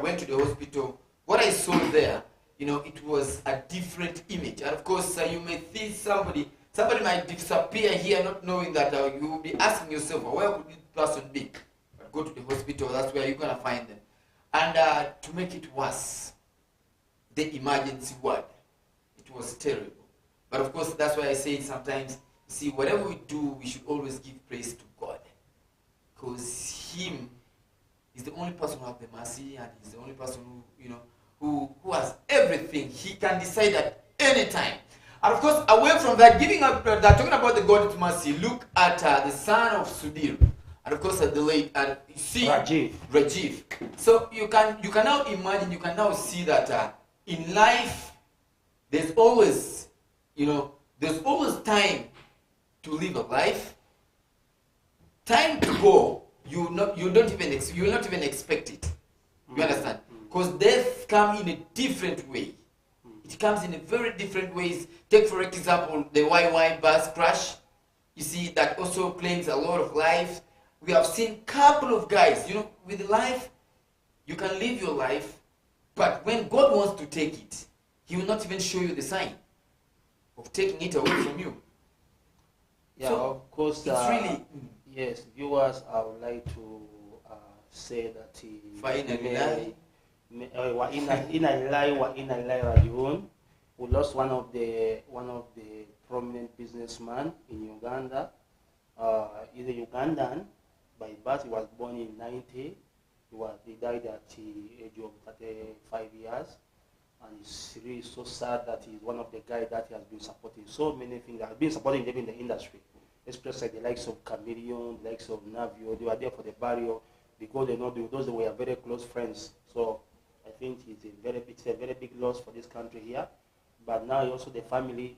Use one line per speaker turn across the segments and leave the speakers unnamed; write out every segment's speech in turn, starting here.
went to the hospital, what I saw there, it was a different image. And of course, you may see somebody might disappear here, not knowing that you will be asking yourself, well, where would this person be? But go to the hospital, that's where you're going to find them. And to make it worse, the emergency ward, it was terrible. But of course, that's why I say sometimes, see, whatever we do, we should always give praise to God. Because Him is the only person who has the mercy, and He's the only person who has everything. He can decide at any time. And of course, away from that, talking about the God's mercy, look at the son of Sudhir. And of course, the late, you see, Rajiv. So you can now imagine, you can now see that in life, there's always time to live a life. Time to go, you will not even expect it. You understand? Because death comes in a different way. It comes in a very different ways. Take for example the YY bus crash. You see, that also claims a lot of lives. We have seen couple of guys, with life, you can live your life, but when God wants to take it, He will not even show you the sign of taking it away from you.
Yeah,
so,
of course.
It's really...
Yes, viewers, I would like to say that we lost one of the prominent businessmen in Uganda. He's a Ugandan by birth. He was born in 90. He died at the age of 35 years. And it's really so sad that he's one of the guys that he has been supporting so many things. He has been supporting them in the industry, especially the likes of Chameleon, the likes of Navio. They were there for the burial because they were very close friends. So I think it's a very big loss for this country here. But now also the family,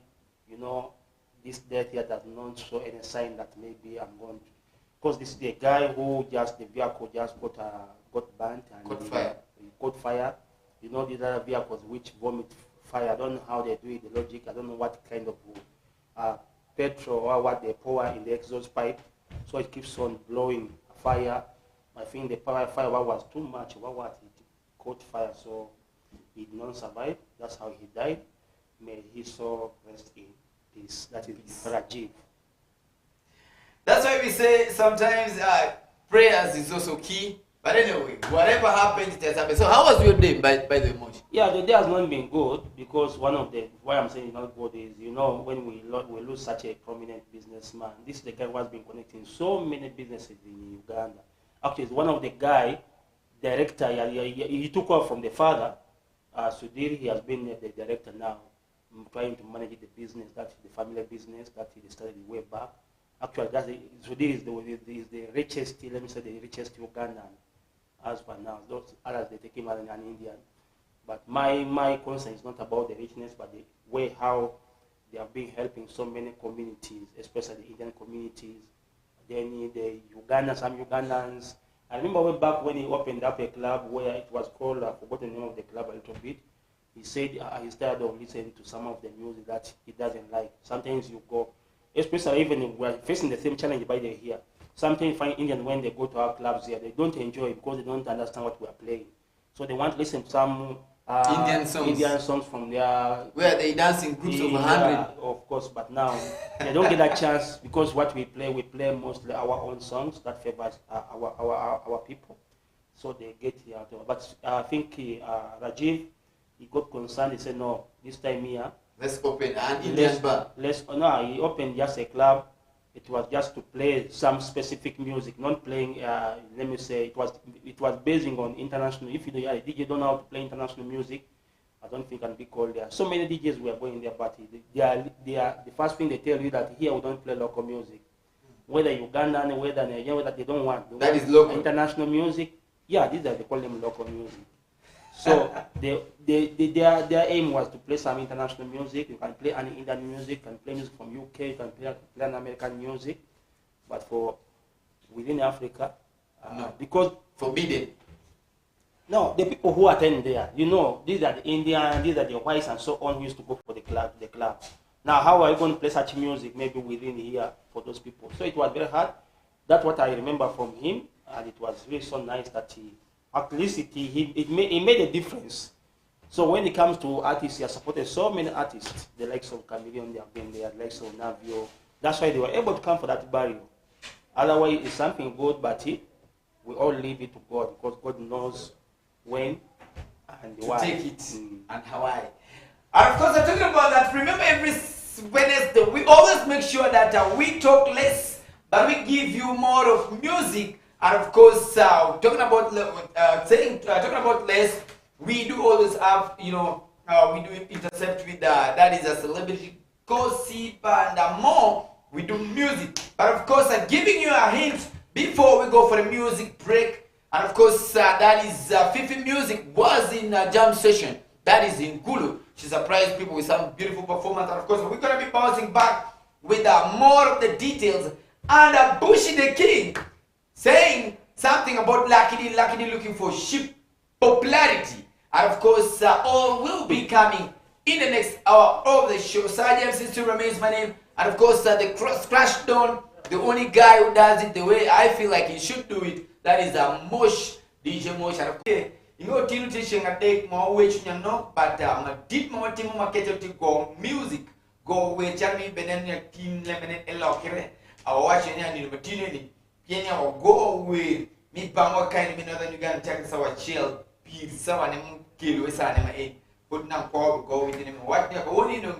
this death here does not show any sign that maybe I'm going to, because this is the guy who the vehicle just got burnt and caught fire. These other vehicles which vomit fire. I don't know how they do it, the logic. I don't know what kind of petrol or what they pour in the exhaust pipe. So it keeps on blowing fire. I think the fire was too much. It caught fire, so he did not survive. That's how he died. May he so rest in peace. That is Rajiv.
That's why we say sometimes prayers is also key. But anyway, whatever happens, it has happened. So how was your day, by the way?
Yeah, the day has not been good because why I'm saying it's not good is, when we lose such a prominent businessman, this is the guy who has been connecting so many businesses in Uganda. Actually, it's one of the guy, director, he took off from the father, Sudhir. He has been the director now, trying to manage the business, that's the family business that he started way back. Actually, Sudhir is the richest, let me say the richest Ugandan as for now. Those others, they take him as an Indian. But my concern is not about the richness, but the way how they have been helping so many communities, especially the Indian communities. Then some Ugandans. I remember way back when he opened up a club where it was called, I forgot the name of the club a little bit. He said he's tired of listening to some of the music that he doesn't like. Sometimes you go, especially even if we're facing the same challenge by the here. Sometimes you find Indians when they go to our clubs here, they don't enjoy it because they don't understand what we are playing. So they want to listen to some Indian songs from their...
Where they dance in groups of 100.
Of course, but now they don't get that chance because what we play mostly our own songs that favors our people. So they get here. But I think Rajiv, he got concerned. He said, no, this time here,
let's open an Indian bar.
He opened just a club. It was just to play some specific music, not playing, let me say, it was basing on international. If you a DJ don't know how to play international music, I don't think it can be called there. So many DJs were going there, but the first thing they tell you that here we don't play local music. Whether Ugandan, whether Nigeria, whether they don't want.
That is local.
International music. Yeah, they call them local music. So their aim was to play some international music. You can play any Indian music, you can play music from UK, you can play an American music. But for within Africa,
no.
Because
forbidden.
No, the people who attend there, these are the Indians, these are the whites and so on who used to go for the club. Now, how are you going to play such music maybe within here for those people? So it was very hard. That's what I remember from him, and it was really so nice that he at least it made a difference. So when it comes to artists, he has supported so many artists, the likes of Chameleon, they have been there, the likes of Navio. That's why they were able to come for that burial. Otherwise, it's something good, but we all leave it to God, because God knows when and why.
Take it and Hawaii. And of course, I'm talking about that. Remember, every Wednesday, we always make sure that we talk less, but we give you more of music. And of course, talking about less, we do always have, we do intercept with that is a celebrity gossip and more. We do music, but of course, giving you a hint before we go for the music break. And of course, that is Fifi Music was in a jam session. That is in Kulu. She surprised people with some beautiful performance. And of course, we're gonna be bouncing back with more of the details. And Bushi the King saying something about Lucky D looking for ship popularity. And of course, all will be coming in the next hour of the show. Sergeant still remains my name. And of course, the Crash Down, the only guy who does it the way I feel like he should do it, that is a Mosh, DJ Mosh. And of course, you know, Tinu teaching a take more way to know, but a deep more team market to go music, go away, Charmy, Benania, Team Lemon, and Lockere, or watching any opportunity, Kenya or go away, meet Bama kind of another you can take our chill, peel, someone kill with Sanema, put now go with him, what they're only know.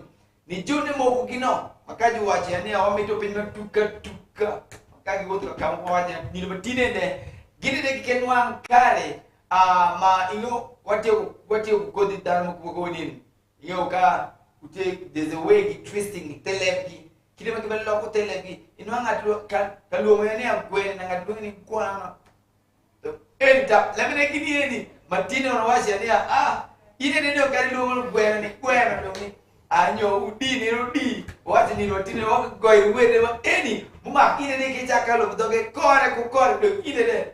Ni june mo kukino, makaji wachi ane awame to pinna tuka, makaji wotu kama wachi ni lumatine ne, gini de kikenwang kare, ma ingo wate ukodi dharma kukonin, ingo ka ute there's a way twisting telepi, kile makibali loko telepi, inwang atlo kaluo mayane amkwen nangatlo ni kwa enta, lamine kini yeni, matine wanawashi ane ine ndio kari luo gwena ni gwena ni anyo udini rudi wati ni rotine wako goi wede wa eni muma ine ne ke chaka lo doge kore ku kore do ine de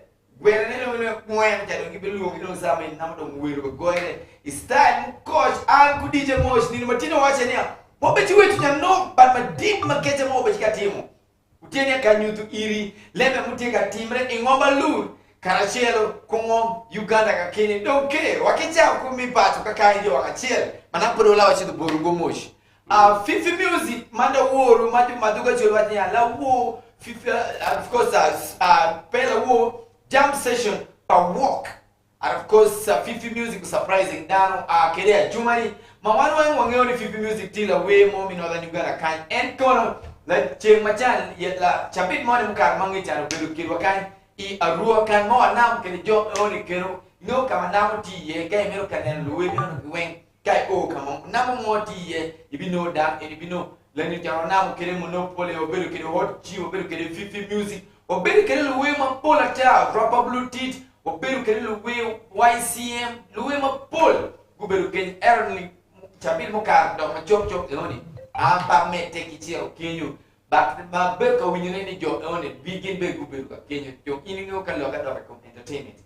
gwere ne lo mwen jado ngi belu ngi sama na do mwero ko goire style coach an ku DJ Mosh ni matino wache ne mo be ti wetu no but ma deep makete mo be tikatimo utene kanyutu iri leme muteka timre ingomba lur Karachelo, Kongo, Uganda, ka Kenya, don't care. Wakicha kumi batu kaka ndio wakachele. Manapolo la wachidu borugo moshi. Fifi Music, manda woru, maduga chelo wati ya la wo, Fifi, of course, pela wo, jam session, walk. And of course, Fifi Music surprising down, Kerea Jumari. Mawanu wangeoni Fifi Music tila way more in northern Uganda kind. And kono, like Cheng Machan, yet la chapit money muka mangi chano beru kirwa kind. Arua kan mo anam ke jo oni kero no kama namo ti ye kai mero kanen luwe no gwen kai o kama namo mo ti ye ibino da ibino leni jaro namo kere monopoly oberu kere hot chi oberu kere Fifi Music oberu kere luwe ma pola cha rubber blue teeth oberu kere luwe YCM luwe ma pol oberu kere erni chabil mo ka do ma chop oni amba me teki chi o kenyu but beka winyone ni jo on it begin be gubeka Kenya jo iningo kaloga do ko entertainment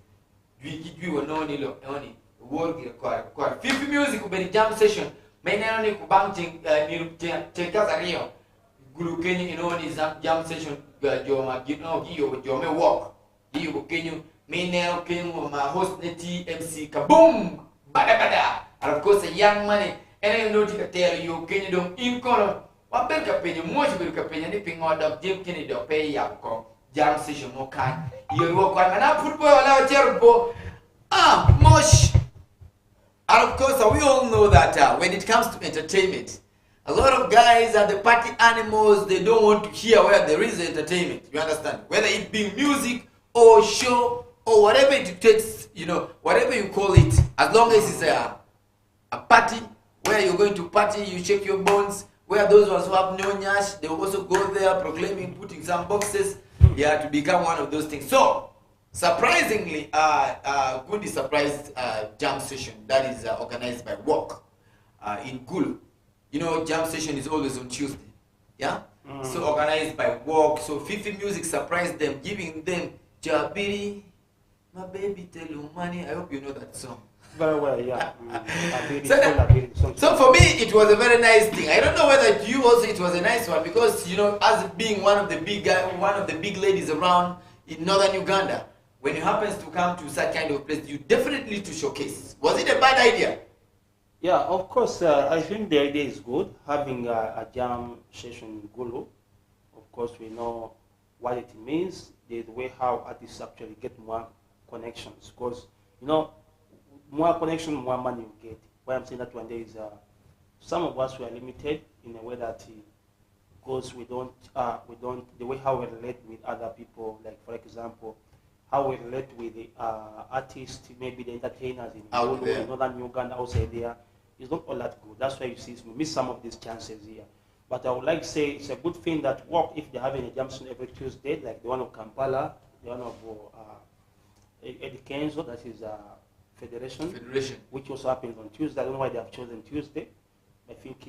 dwi wono ni lo oni work kwa Fifi Music ubeni jam session maineno ni kubanting ni teka rio gulu Kenya inoni jam session jo ma giyo jo me walk giyo ko Kenya maineno Kenya ma host ne TMC kaboom bada and of course a young money and I know to tell you Kenya dom in kono Wabel kapenya moja bel kapenya ni pingoda jim kini do pay yapko jam session mo kan yero kwa mana football la terbo Mosh. And of course we all know that when it comes to entertainment a lot of guys are the party animals. They don't want to hear where there is entertainment, you understand, whether it be music or show or whatever it takes, whatever you call it, as long as it's a party where you're going to party, you shake your bones. Where those ones who have no nyash, they will also go there proclaiming, putting some boxes, to become one of those things. So, surprisingly, Goody surprised jam session that is organized by Walk in Gulu. Jam session is always on Tuesday, yeah? So organized by Walk. So Fifi Music surprised them, giving them Jabiri, my baby tell you money. I hope you know that song.
Very well, yeah.
So for me, it was a very nice thing. I don't know whether you also it was a nice one because as being one of the big ladies around in northern Uganda, when you happen to come to such kind of place, you definitely need to showcase. Was it a bad idea?
Yeah, of course, I think the idea is good, having a jam session in Gulu. Of course, we know what it means, the way how artists actually get more connections. Because, you know, more connection, more money you get. Why I'm saying that one day is some of us were limited in a way that because we don't, the way how we relate with other people, like for example, how we relate with the artists, maybe the entertainers in Gulu, in northern Uganda, outside there, is not all that good. That's why you see we miss some of these chances here. But I would like to say it's a good thing that work if they're having a jam session every Tuesday, like the one of Kampala, the one of Eddie Kenzo, that is Federation, which also happens on Tuesday. I don't know why they have chosen Tuesday. I think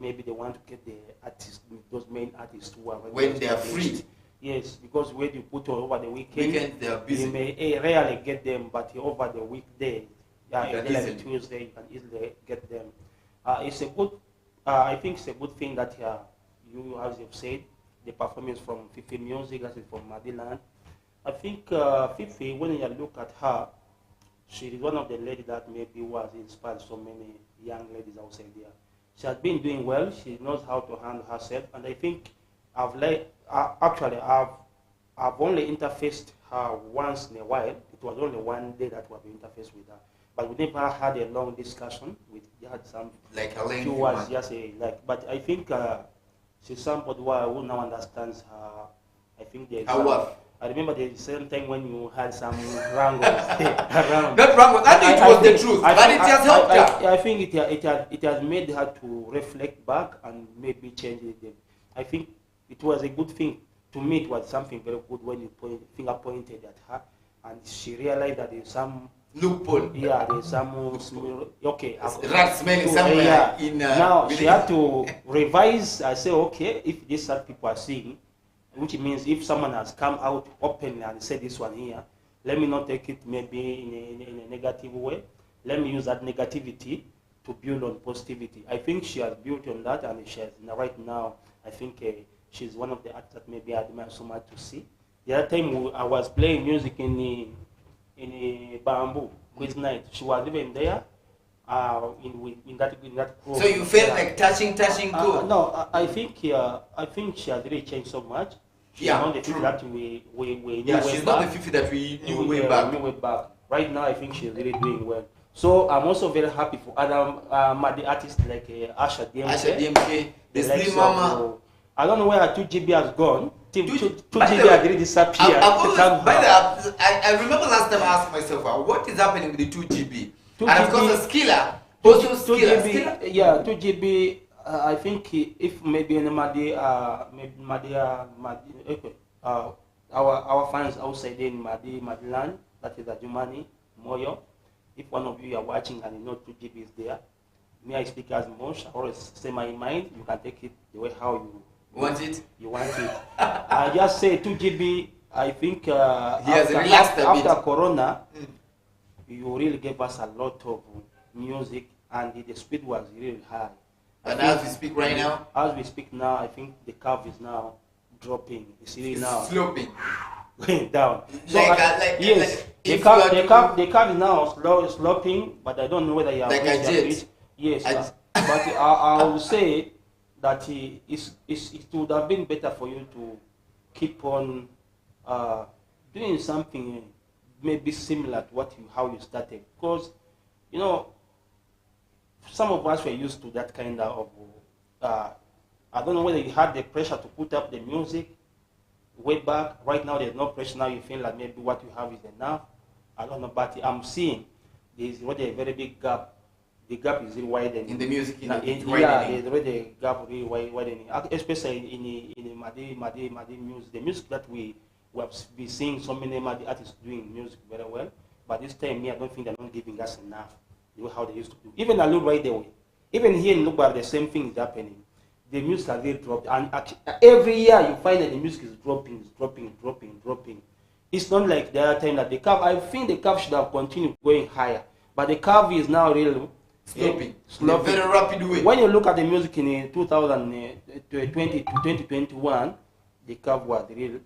maybe they want to get the artists, those main artists who are
when they are free.
Yes, because when you put over the weekend
they are busy.
You may rarely get them, but over the weekday, like Tuesday, you can easily get them. It's a good. I think it's a good thing that you, as you've said, the performance from Fifi Music, as is from Madiland. I think Fifi, when you look at her, she is one of the ladies that maybe was inspired so many young ladies outside there. She has been doing well. She knows how to handle herself, and I think I've only interfaced her once in a while. It was only one day that we have interfaced with her, but we never had a long discussion. We had some
like a
few words, just like. But I think she's somebody who now understands her. I think there's. I remember the same time when you had some wrangles around.
Not wrangles. I think it was the truth, but it has helped her.
I think it has made her to reflect back and maybe change it. I think it was a good thing. To me, it was something very good when you finger pointed at her, and she realized that there's some
loophole.
Yeah, there's some okay.
Rat smelling somewhere in.
Now she had to revise. I say, okay, if these people are seeing, which means if someone has come out openly and said this one here, let me not take it maybe in a negative way. Let me use that negativity to build on positivity. I think she has built on that, and she has right now. I think she's one of the actors that maybe I admire so much to see. The other time I was playing music in the Bamboo quiz night. She was even there in that group.
So you felt like touching good?
No, I think she has really changed so much. She's not the Fifi that we knew
she's not the Fifi that we knew way back.
Right now, I think she's really doing well. So I'm also very happy for other Madi artists like Asha DMK,
the Slim Mama.
I don't know where 2GB has gone. 2GB has really disappeared.
I remember last time I asked myself, what is happening with the 2GB? And of course, the Skiller. Also Skiller.
Yeah, 2GB. I think if maybe in our fans outside in Madiland, that is Ajumani, Moyo. If one of you are watching and you know 2GB is there, may I speak as Mosh? I always say my mind. You can take it the way how you
want it.
You want it. I just say 2GB. I think
he has relaxed a bit.
After Corona, you really gave us a lot of music, and the speed was really high.
And as we speak right now?
As we speak now, I think the curve is now dropping. It's really now
sloping.
Going down. So
yes,
the curve is now sloping, but I don't know whether you are
like a jet.
Yes, but I will say that it would have been better for you to keep on doing something maybe similar to how you started, because you know some of us were used to that kind of I don't know whether you had the pressure to put up the music way back. Right now there's no pressure. Now you feel like maybe what you have is enough. I don't know, but I'm seeing there's already a very big gap. The gap is really widening.
In the music,
there's already a gap really widening, especially in Madi music. The music that we have been seeing so many Madi artists doing music very well, but this time here I don't think they're not giving us enough. How they used to do. Even I look right there. Even here in Lugbar, the same thing is happening. The music has really dropped, and every year you find that the music is dropping. It's not like the other time that the curve. I think the curve should have continued going higher, but the curve is now really
sloping. In a very rapid way.
When you look at the music in 2020 to 2021, the curve was really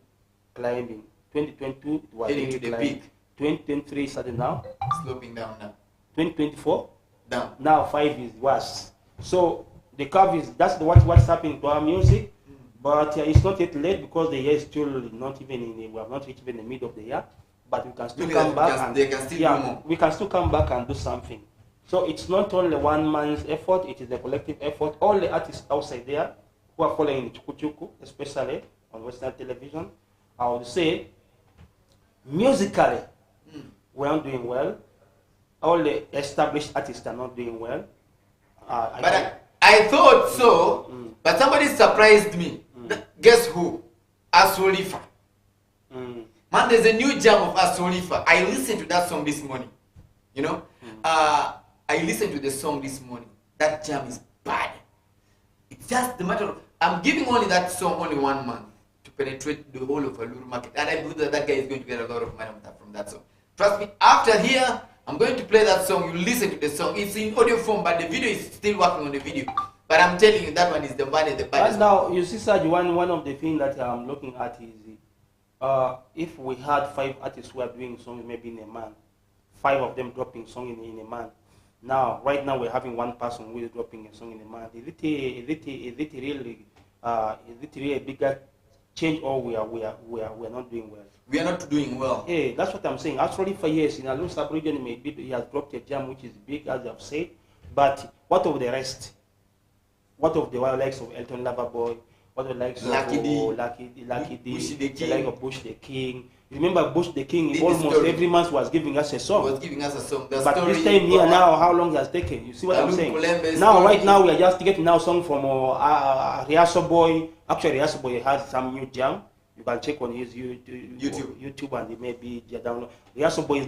climbing. 2022 it was
Heading
really
to the
climbing.
peak.
2023 started now.
Sloping down now.
2024
Down.
now 5 is worse. So the curve is what's happening to our music. But it's not yet late because the year is still not even we have not reached even the middle of the year. But we can still come back and
they can still do more.
we can still come back and do something. So it's not only one man's effort; it is a collective effort. All the artists outside there who are following the Chuku Chuku, especially on Western television, I would say musically we are not doing well. All the established artists are not doing well.
I thought so, but somebody surprised me. Guess who? Asolifa. Man, there's a new jam of Asolifa. I listened to that song this morning. You know, I listened to the song this morning. That jam is bad. It's just the matter of I'm giving only that song only 1 month to penetrate the whole of Aluru market, and I believe that that guy is going to get a lot of money from that song. Trust me. After here, I'm going to play that song. You listen to the song. It's in audio form, but the video is still working on the video. But I'm telling you, that one is the baddest.
But now, you see, Serge, one of the things that I'm looking at is if we had 5 artists who are doing songs maybe in a month, 5 of them dropping song in a month. Now, right now, we're having 1 person who is dropping a song in a month. Is it really a bigger change, or we are not doing well?
We are not doing well.
Hey, that's what I'm saying. Actually, for years in Aluru sub-region, maybe he has dropped a jam which is big, as I've said. But what of the rest? What of the likes of Elton Loverboy? What of the likes
Lucky
of
D,
Lucky D,
Bush the
the
King.
like of Bush the King? Remember, Bush the King
Did
almost
story.
every month was giving us a song.
Was giving us a song. The
But
story
this time here now, how long it has taken? You see what I'm
Aluru
saying?
Kulembe
Now,
story.
right now, we are just getting now song from Riaso Boy. Actually, Riaso Boy has some new jam. You can check on his YouTube and it may be download. Riaso Boy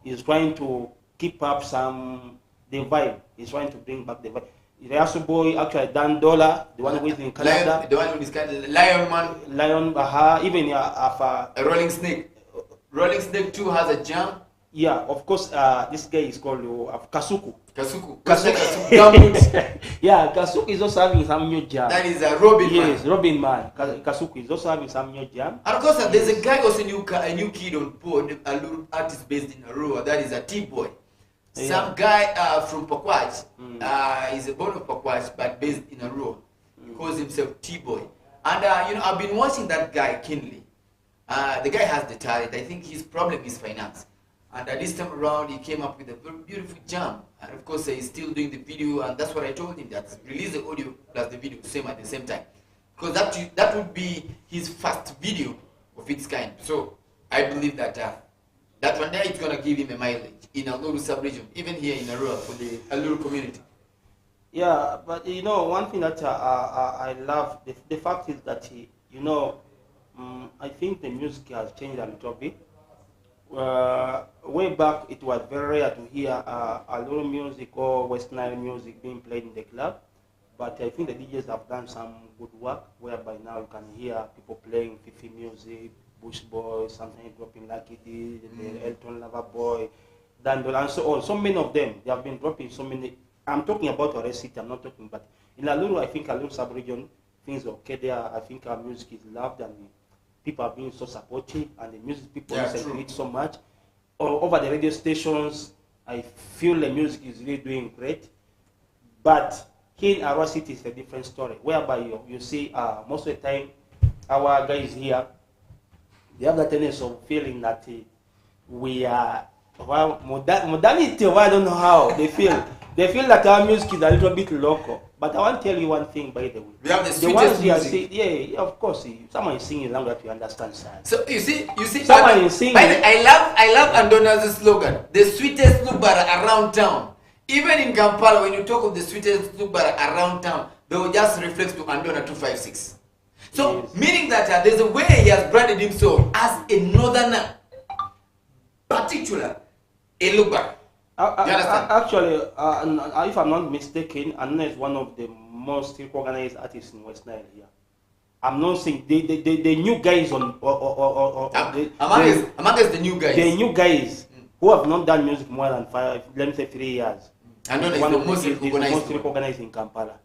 is trying to keep up the vibe. He's trying to bring back the vibe. Riaso Boy, actually Dan Dollar, the one who is in Canada.
Lion, the one who is Canada. Lion Man.
Lion, even
A Rolling Snake. Rolling Snake 2 has a jam.
yeah, of course, this guy is called Kasuku.
Kasuku.
Kasuku. Yeah, Kasuku is also having some new jam.
That is a Robin
Yes,
Man.
Robin Man. Kasuku is also having some new jam.
And of course, there's a guy also a new kid on board, a little artist based in Arua. That is a T-Boy.
Yeah.
Some guy from Pakwach. He's a born of Pakwach, but based in Arua. He calls himself T-Boy. And I've been watching that guy keenly. The guy has the talent. I think his problem is finance. And this time around, he came up with a very beautiful jam. And of course, he's still doing the video, and that's what I told him, that release the audio plus the video at the same time. Because that would be his first video of its kind. So I believe that that one day it's going to give him a mileage in Aluru sub-region, even here in Arua for the Aluru community.
Yeah, but one thing that I love, the fact is that, I think the music has changed a little bit. Way back, it was very rare to hear Aluru music or West Nile music being played in the club. But I think the DJs have done some good work, whereby now you can hear people playing Fifi music, Bush Boy, sometimes dropping Lucky D, the Elton Loverboy, Dandol, and so on. So many of them, they have been dropping so many. I'm talking about our city, I'm not talking about. In Aluru, I think Aluru sub-region, things are okay there. I think our music is loved and people are being so supportive, and the music people listen to it so much. Over the radio stations, I feel the music is really doing great. But here in our city, it's a different story, whereby you see most of the time, our guys here, they have that tendency of feeling that we are, modernity, I don't know how they feel. They feel that our music is a little bit local. But I want to tell you one thing, by the way.
We have the
The ones
sweetest
you are
music.
saying, yeah, of course. Someone is singing language that you understand, sir.
So you see,
Someone is singing.
I love Andona's slogan, the sweetest lubara around town. Even in Kampala, when you talk of the sweetest lubara around town, they will just reflect to Andona 256. So
Yes.
meaning that there's a way he has branded himself as a northerner, particular a lubara. You understand?
Actually, if I'm not mistaken, Anna is one of the most recognized artists in West Nile here. I'm not saying the new guys on
amongst the new guys.
The new guys who have not done music more than 3 years.
Andona is
One
the
of
most
is the
recognized.
most recognized in Kampala.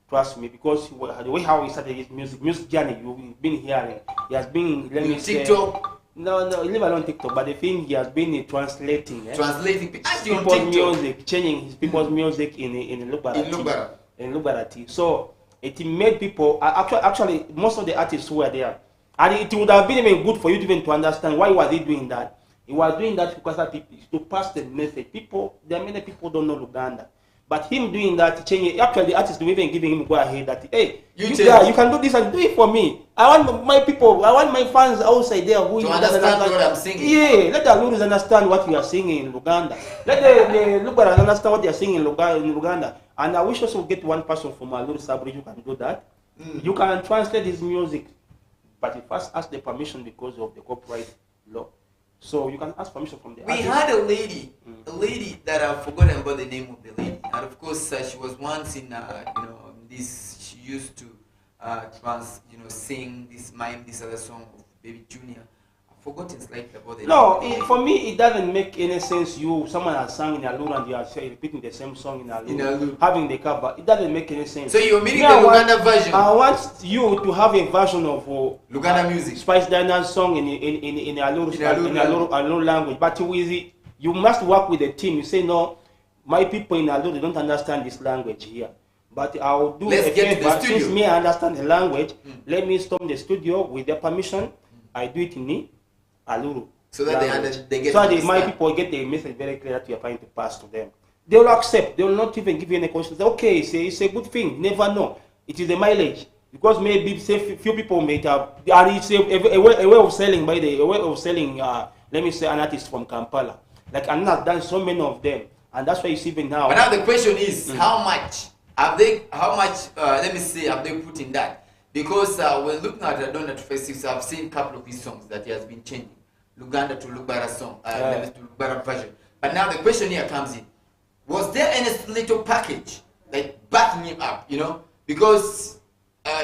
Trust me, because the way how he started his music journey, you've been hearing. He has been, let me say,
TikTok.
No, no, leave alone TikTok. But the thing he has been translating,
Translating
people's music, changing his people's music in Lugbarati. So it made people actually most of the artists who were there, and it would have been even good for you to even to understand why was he doing that. He was doing that because to pass the message. There are many people don't know Luganda. But him doing that, changing, actually the artist even giving him go ahead that, hey, you can do this and do it for me. I want my people, I want my fans outside there who
to understand what I'm singing.
Yeah, let the Alurus understand what you are singing in Luganda. Let the Lubaras understand what they are singing in Luganda. And I wish also get one person from Aluru Sabri who can do that. You can translate his music, but you first ask the permission because of the copyright law. So you can ask permission from the artist.
We had a lady that I've forgotten about the name of the lady, and of course she was once in this. She used to sing this mime, this other song of Baby Junior. I've forgotten slightly about the name.
For me it doesn't make any sense. Someone has sung in Aluru and you are repeating the same song in Aluru, having the cover. It doesn't make any sense.
So you're meaning the Luganda version? I
want you to have a version of
Luganda music,
Spice Dinah's song in Aluru language. But you must work with the team. You say no, my people in Aluru, they don't understand this language here. But I will do a favor. Since me I understand the language, let me storm the studio with their permission. I do it in Aluru.
So that they get
my people get the message very clear that you are trying to pass to them. They will accept. They will not even give you any questions. Okay, it's a good thing. Never know. It is a mileage. Because maybe few people may have, and it's a way of selling, by the way of selling, let me say, an artist from Kampala. Like, I'm not done so many of them. And that's why you see even now.
But now the question is, how much have they put in that? Because when looking at Donald Festivus, I've seen a couple of his songs that he has been changing. Luganda to Lugbara song, to Lugbara version. But now the question here comes in. Was there any little package, like backing him up, Because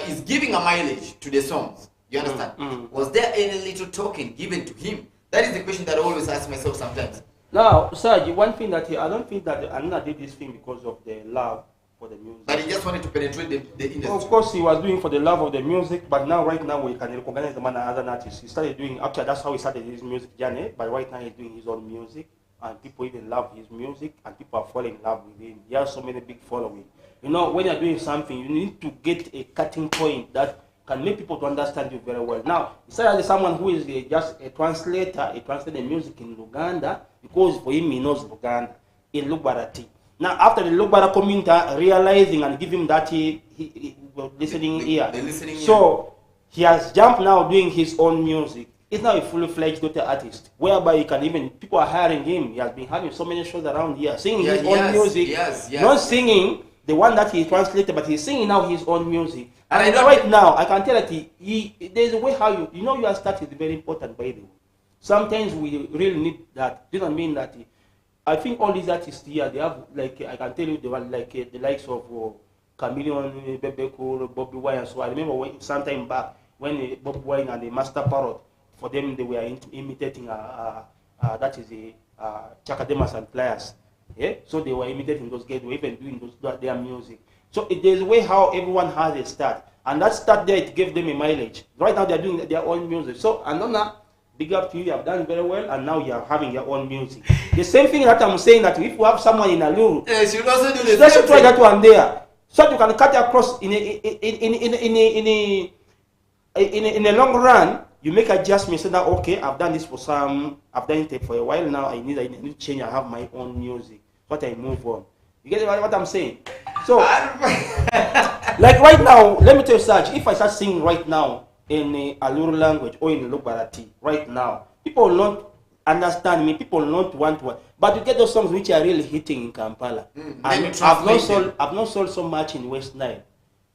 he's giving a mileage to the songs. You understand? Was there any little token given to him? That is the question that I always ask myself sometimes.
Now, Serge, one thing that I don't think that Anna did this thing because of the love for the music.
But he just wanted to penetrate the industry.
Of course, he was doing for the love of the music, but right now we can recognize the man as an artist. He started doing, actually that's how he started his music journey, but right now he's doing his own music, and people even love his music, and people are falling in love with him. He has so many big following. When you're doing something, you need to get a cutting point that can make people to understand you very well. Now, besides someone who is just a translator, he translates music in Luganda, because for him he knows Luganda, in Lugbarati. Now, after the Lugbara community realizing and give him that he listening ear, so he has jumped now doing his own music. He's now a fully-fledged artist, whereby people are hiring him. He has been having so many shows around here, singing his own music, not singing the one that he translated, but he's singing now his own music. And right now, I can tell that there's a way how your start is very important, by the way. Sometimes we really need that. Do you know what I mean? That I think all these artists here, they have, like, I can tell you, they were like the likes of Chameleon, Bebeko, Bobby Wine. So I remember sometime back when Bobby Wine and the Master Parrot, for them, they were imitating, that is Chakademas and Pliers. Yeah? So they were imitating those guys, they were even doing their music. So there's a way how everyone has a start. And that start there, it gave them a mileage. Right now, they're doing their own music. So, Anona, big up to you, you have done very well, and now you are having your own music. The same thing that I'm saying, that if you have someone in Aluru,
you should also do the same
let's try that one there. So you can cut across in a long run. You make adjustments, say that okay, I've done this I've done it for a while now. I need to change. I have my own music. But I move on. You get what I'm saying? So, like right now, let me tell you, Serge, if I start singing right now in Aluru language or in Lugbarati, right now, people will not understand me. People will not want to. But you get those songs which are really hitting in Kampala. And I've not sold so much in West Nile.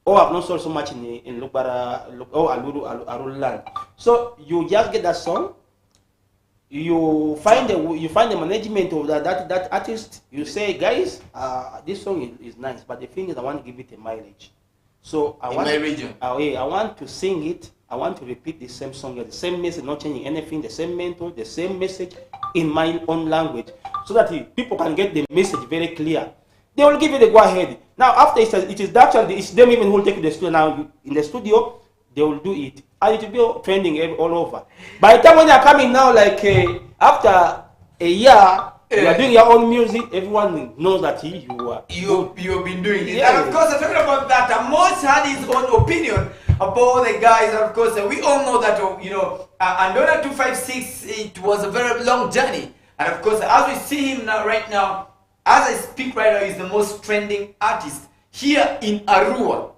Or I've not sold so much in Lugbara or Aluru land. So you just get that song. You find the management of that artist. You say, guys, this song is nice, but the thing is, I want to give it a mileage. So I want to sing it. I want to repeat the same song, the same message, not changing anything, the same mentor, the same message in my own language, so that people can get the message very clear. They will give you the go ahead. Now, after it's them even who will take the studio. Now in the studio, they will do it. and it will be trending all over. By the time when you're coming now, like after a year, you are doing your own music. Everyone knows that you've been doing it.
Yeah. And of course, talking about that, Mosh had his own opinion about the guys. And of course, we all know that Andona 256, it was a very long journey. And of course, as we see him now, right now, as I speak right now, he's the most trending artist here in Arua.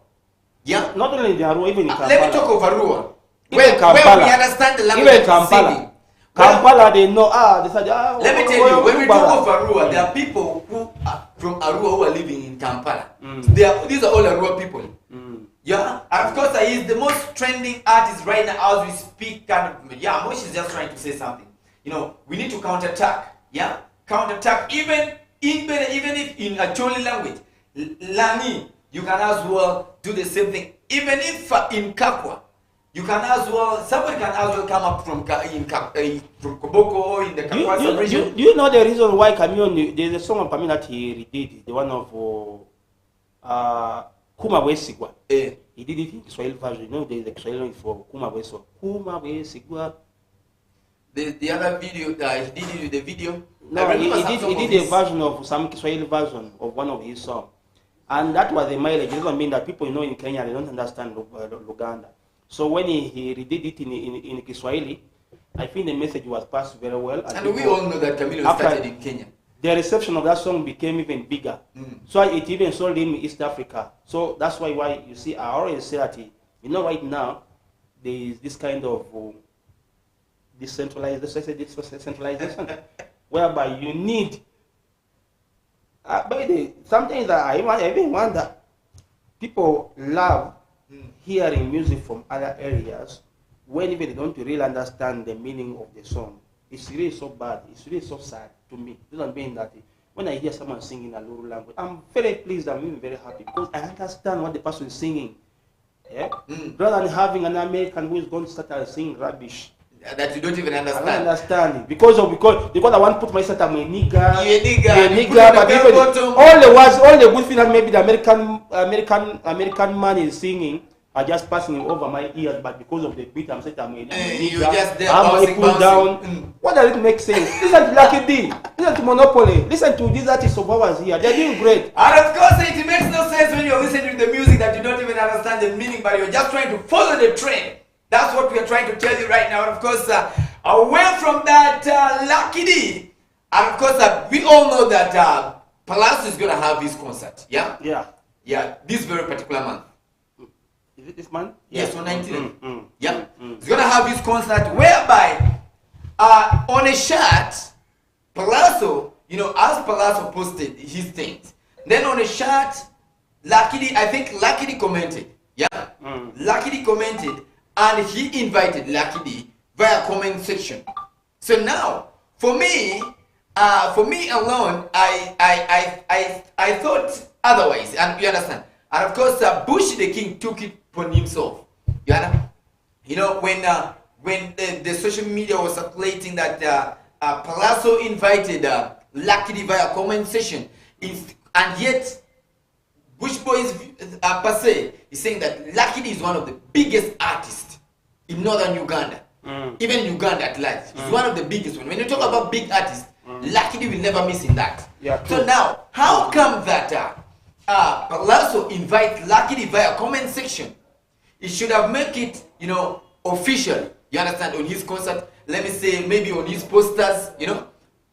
Yeah.
Not only in Arua, even in Kampala.
Let me talk of Arua. Where we understand the language
even Kampala. Kampala, they know, they said,
let me tell you, when we talk of Arua, there are people who are from Arua who are living in Kampala. These are all Arua people. Yeah, and of course, he is the most trending artist right now as we speak. Yeah, Mosh is just trying to say something. You know, we need to counterattack. Yeah, counterattack. Even if in a Choli language, Lani, you can as well do the same thing. Even if in Kakwa, you can as well, somebody can as well come up from Koboko or in the Kakwa region.
Do you know the reason why Camion, there's a song of Camion that he redid, the one of Kuma Wesigwa. He did it in Kiswahili version. You know, there's a Kiswahili for Kuma Wesigwa. Kuma Wesigwa.
The other video, he did it, the video.
No, he did a version of some Kiswahili version of one of his songs. And that was the mileage. It doesn't mean that people in Kenya, they don't understand Luganda. So when he redid it in Kiswahili, I think the message was passed very well.
And we all know that Camilo started in Kenya.
The reception of that song became even bigger. So it even sold in East Africa. So that's why you see, I always say that, right now, there is this kind of decentralization, whereby you need, sometimes I even wonder, people love hearing music from other areas when even they don't really understand the meaning of the song. It's really so bad. It's really so sad to me. It doesn't mean that when I hear someone singing a Lulu language, I'm very pleased. I'm even very happy because I understand what the person is singing. Yeah? Rather than having an American who is going to start singing rubbish
that you don't even understand.
I don't understand it because I want to put myself as a nigga,
but
even all the good things that maybe the American man is singing are just passing over my ears, but because of the beat I'm saying I'm a nigga, I'm down. What does it make sense? Listen to Lucky D, listen to Monopoly, listen to these artists of ours here. They're doing great.
And of course, it makes no sense when you're listening to the music that you don't even understand the meaning, but you're just trying to follow the trend. That's what we are trying to tell you right now. And of course, away from that, Lucky D, and of course, we all know that Palacio is going to have his concert. Yeah? Yeah, this very particular month.
Is it this month?
Yes, on 19th. Yeah. He's going to have his concert whereby on a shot, Palacio, as Palacio posted his things, then on a shot, Lucky D, I think Lucky D commented. Yeah? Lucky D commented. And he invited Lucky D via comment section. So now, for me alone, I thought otherwise, and you understand. And of course, Bush the King took it upon himself. You understand? When the social media was circulating that Palazzo invited Lucky D via comment section, and yet Bush Boys per se is saying that Lucky D is one of the biggest artists in northern Uganda, even Uganda at large. It's one of the biggest ones. When you talk about big artists, Lucky D will never miss in that.
Yeah,
so now, how come that Palazzo invite Lucky D via comment section? He should have made it, official. You understand? On his concert, let me say maybe on his posters,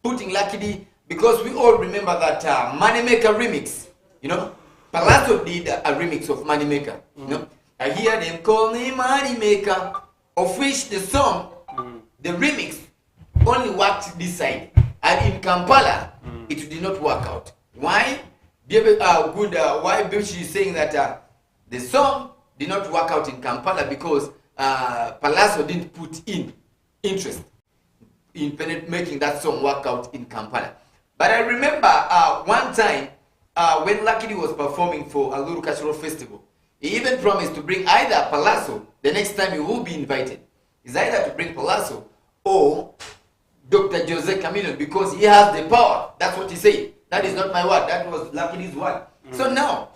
putting Lucky D, because we all remember that Moneymaker remix. Palazzo did a remix of Moneymaker. I hear them call me Moneymaker, of which the song, the remix, only worked this side. And in Kampala, it did not work out. Why? Why Bishi is saying that the song did not work out in Kampala because Palazzo didn't put in interest in making that song work out in Kampala. But I remember one time when Lucky D was performing for a Lulu Cultural Festival, he even promised to bring either Palazzo, the next time he will be invited, is either to bring Palazzo or Dr. Jose Camilo, because he has the power. That's what he said. That is not my word. That was Lucky D's word. So now,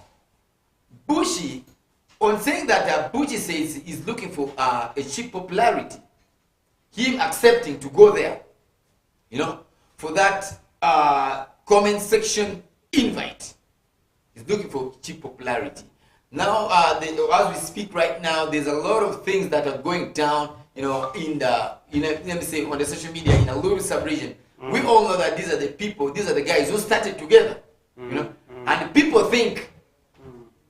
Bushi on saying that Bucci says he's looking for a cheap popularity, him accepting to go there, for that comment section invite. He's looking for cheap popularity. Now, as we speak right now, there's a lot of things that are going down, let me say, on the social media in a little sub-region. We all know that these are the people, these are the guys who started together, and people think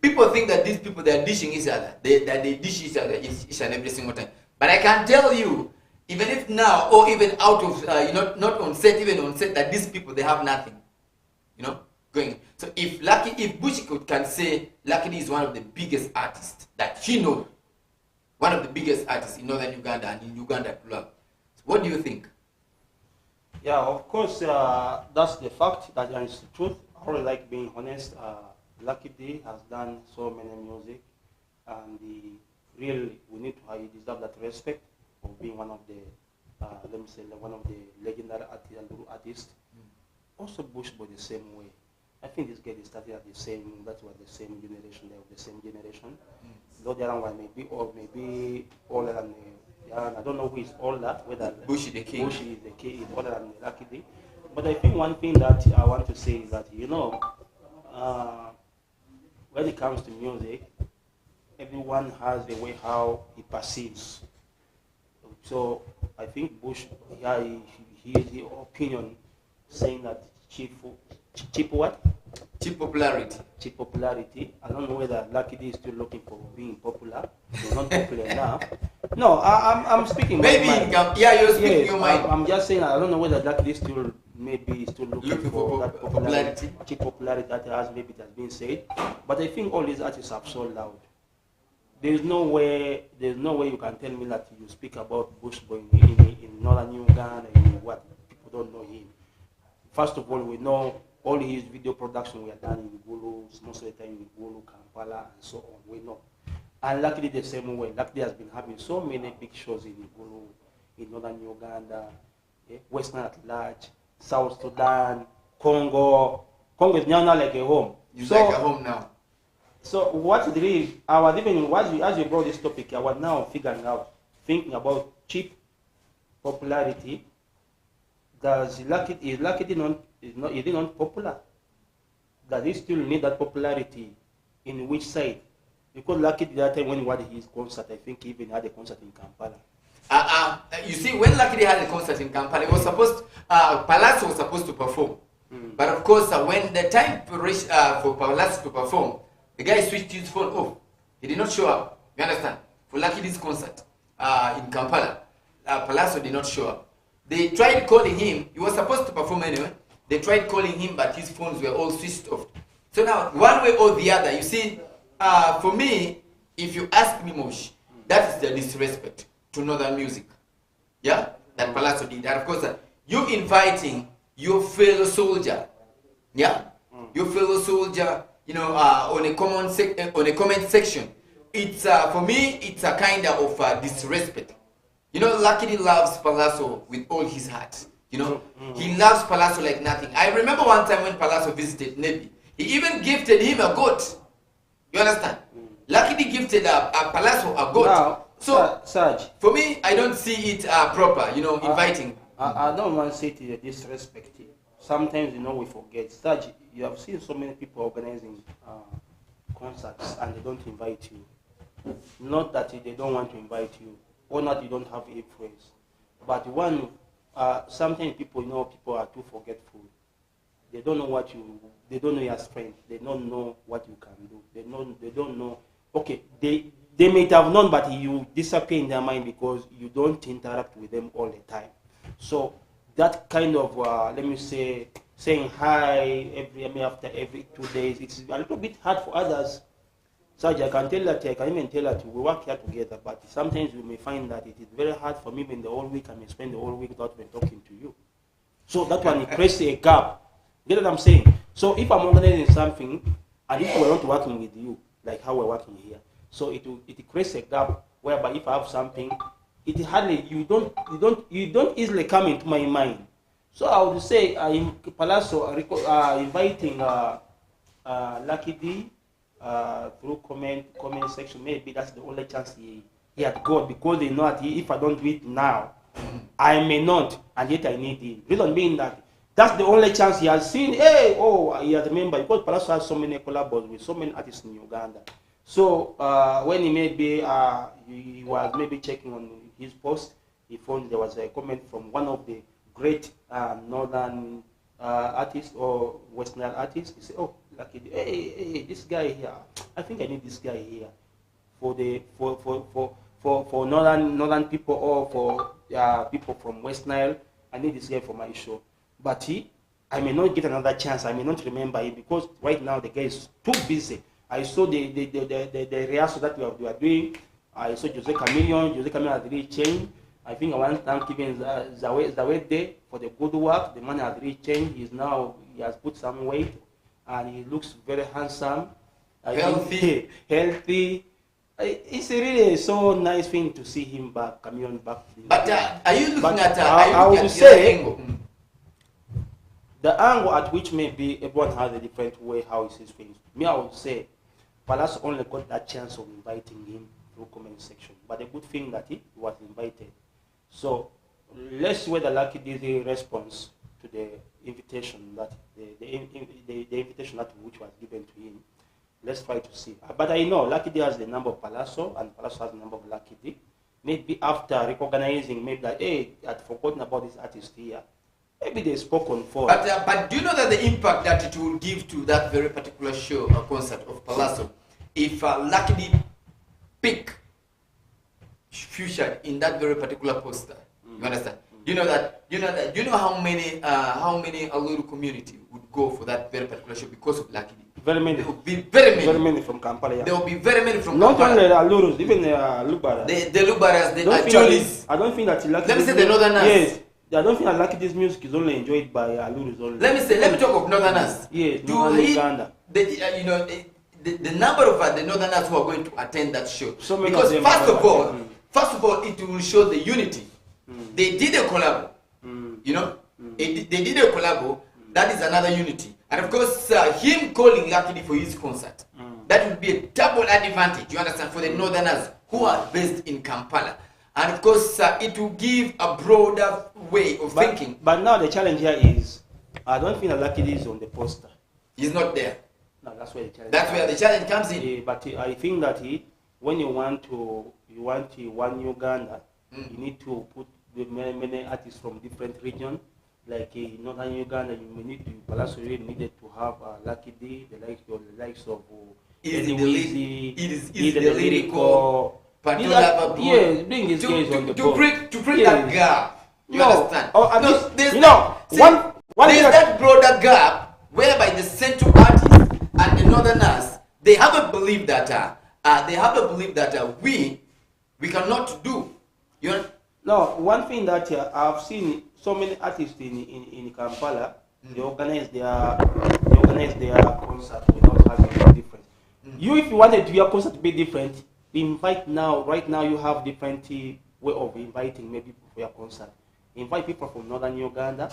that these people, they are dishing each other, that they dish each other each and every single time. But I can tell you, even if now, or even out of, not on set, even on set, that these people, they have nothing, going. So if Bucci can say Lucky D is one of the biggest artists that he knows, one of the biggest artists in northern Uganda and in Uganda club, so what do you think?
Yeah, of course, that's the fact, that is the truth. I really like being honest. Lucky D has done so many music, and really, we deserve that respect of being one of the, let me say, one of the legendary artists. Also, Bush Boy the same way. I think this guy started at the same, that was the same generation, they were the same generation. Though the other one may be older than I don't know who is older, whether
Bush the king.
Bush is the king, is older than Lucky D. But I think one thing that I want to say is that, when it comes to music, everyone has a way how he perceives. So I think Bush, he is the opinion saying that cheap what?
Cheap popularity.
Cheap popularity. I don't know whether Lucky D is still looking for being popular. He's not popular enough. No, I'm speaking.
Maybe you're speaking your mind.
I'm just saying I don't know whether Lucky D still looking for that
popularity.
Cheap popularity that has been said. But I think all these artists are so loud. There's no way you can tell me that you speak about Bush Boy in northern Uganda and what people don't know him. First of all, we know all his video production were done in Gulu, most of the time in Gulu, Kampala, and so on. We know. And luckily the same way. Luckily has been having so many big shows in Gulu, in northern Uganda, Western at large, South Sudan, Congo. Congo is now like a home.
It's like a home now.
So what really, I was even, as you brought this topic, I was now thinking about cheap popularity. Is he not popular? Does he still need that popularity? In which side? Because Lucky that time when he had his concert, I think he even had a concert in Kampala.
You see, when Lucky had a concert in Kampala, it was Palazzo was supposed to perform. But of course, when the time reached for Palazzo to perform, the guy switched his phone off. He did not show up. You understand? For Lucky's concert in Kampala, Palazzo did not show up. They tried calling him. He was supposed to perform anyway. They tried calling him, but his phones were all switched off. So now, one way or the other, you see, for me, if you ask me, Mosh, that is the disrespect to northern music. Yeah? That Palazzo did. And of course, you inviting your fellow soldier, yeah? Your fellow soldier, on a comment section. It's, for me, it's a kind of disrespect. Luckily loves Palazzo with all his heart. He loves Palazzo like nothing. I remember one time when Palazzo visited Nebi, he even gifted him a goat. You understand? Luckily gifted Palazzo a goat.
Now,
so,
Sarge,
for me, I don't see it proper, inviting.
I don't want to say to you disrespect. Sometimes, we forget. Sarge, you have seen so many people organizing concerts and they don't invite you. Not that they don't want to invite you, or not you don't have influence. But sometimes people are too forgetful. They don't know they don't know your strength. They don't know what you can do. They don't know. Okay, they may have known, but you disappear in their mind because you don't interact with them all the time. So that kind of, let me say, saying hi after every 2 days, it's a little bit hard for others. Sarge, I can even tell that we work here together, but sometimes you may find that it is very hard for me when the whole week I may spend the whole week without even talking to you. So that one, it creates a gap. Get what I'm saying? So if I'm organizing something, and if we're not working with you, like how we're working here, so it creates a gap whereby if I have something, it hardly, you don't easily come into my mind. So I would say in Palazzo inviting Lucky D, through comment section. Maybe that's the only chance he had got, because they know that if I don't do it now, I may not, and yet I need him. Reason being that that's the only chance he has seen. Hey, oh, he has remembered, because Palazzo has so many collabs with so many artists in Uganda. So when he maybe he was maybe checking on his post, he found there was a comment from one of the great northern artists or Western artists. He said, "Oh, lucky, hey, this guy here. I think I need this guy here for northern people, or for people from West Nile. I need this guy for my show." But I may not get another chance. I may not remember him, because right now the guy is too busy. I saw the rehearsal that we are doing. I saw Jose Chameleon. Jose Chameleon has really changed. I think I want to thank even Zawed Day for the good work. The man has really changed. He has put some weight, and he looks very handsome.
Healthy.
Healthy. It's really so nice thing to see him back, Chameleon back.
But are you looking at
I would say angle? The angle at which maybe everyone has a different way how he sees things. Me, I would say Palazzo only got that chance of inviting him through comment section. But the good thing that he was invited. So let's see whether Lucky did response to the invitation that the invitation that which was given to him. Let's try to see. But I know Lucky D has the number of Palazzo, and Palazzo has the number of Lucky D. Maybe after recognizing, maybe that, hey, I'd forgotten about this artist here. Maybe they spoke on phone.
But do you know that the impact that it will give to that very particular show or concert of Palazzo, if Lucky D pick featured in that very particular poster? You understand? You know how many Aluru community would go for that very particular show because of Lucky D?
Very many.
There will be very
many from Kampala. Yeah.
There will be very many from
Not
Kampala.
only the Alurus, even the Lubaras.
The Lubaras, the Acholis.
I don't think that Lucky.
Let me say the Northerners.
Yes. I don't think that Lucky D's music is only enjoyed by Alurus only.
Let me talk of Northerners.
Yes, Northern Uganda.
The number of the Northerners who are going to attend that show.
So many
because
of them
first of all, it will show the unity. They did a collab. They did a collab. That is another unity. And of course, him calling Lucky D for his concert, that would be a double advantage, you understand, for the Northerners who are based in Kampala. And of course, it will give a broader way of thinking.
But now the challenge here is, I don't think that Lucky D is on the poster.
He's not there.
No, that's where the challenge.
That's where the challenge comes in.
Yeah, but I think that when you want one Uganda, you need to put many artists from different regions. Like in Northern Uganda, Palazzo really needed to have Lucky D, the likes of
Easy
the Lyrical. Yes, bring his guys on the board.
To bring that gap. You understand? There's that broader gap whereby the central artists and the Northerners, they have a belief that we cannot do.
No, one thing that I've seen so many artists in Kampala, they organize their concert without having a difference. If you wanted your concert to be different, right now you have different way of inviting maybe people for your concert. Invite people from Northern Uganda,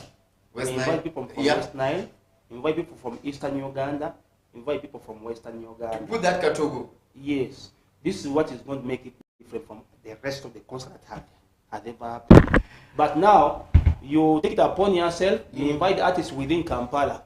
invite people from West Nile, invite people from Eastern Uganda, invite people from Western Uganda.
Put that category.
Yes, this is what is going to make it different from the rest of the concert that has ever happened. But now, you take it upon yourself, you invite artists within Kampala.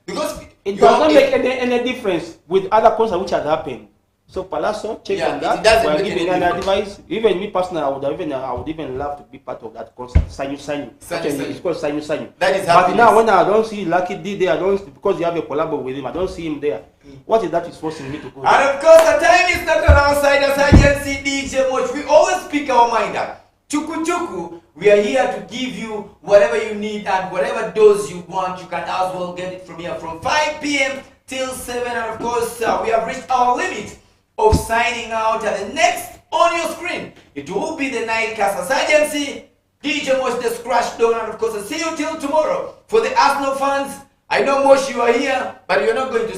Because
it does not make any difference with other concerts which have happened. So Palazzo, check on that. We are giving an advice. Even me personally, I would even love to be part of that concert. Sanyu. It's called Sanyu.
That is
but now when I don't see Lucky D there, because you have a collab with him, I don't see him there. What is that is forcing me to go?
And of course, the time is not on our side as agency DJ Moch. We always speak our mind up. Chuku Chuku, we are here to give you whatever you need, and whatever dose you want, you can as well get it from here from 5 p.m. till 7. And of course, we have reached our limit of signing out. And the next on your screen, it will be the Nile Casas Agency, DJ Mosh the Scratch Down. And of course, I'll see you till tomorrow. For the Arsenal fans, I know Mosh, you are here, but you're not going to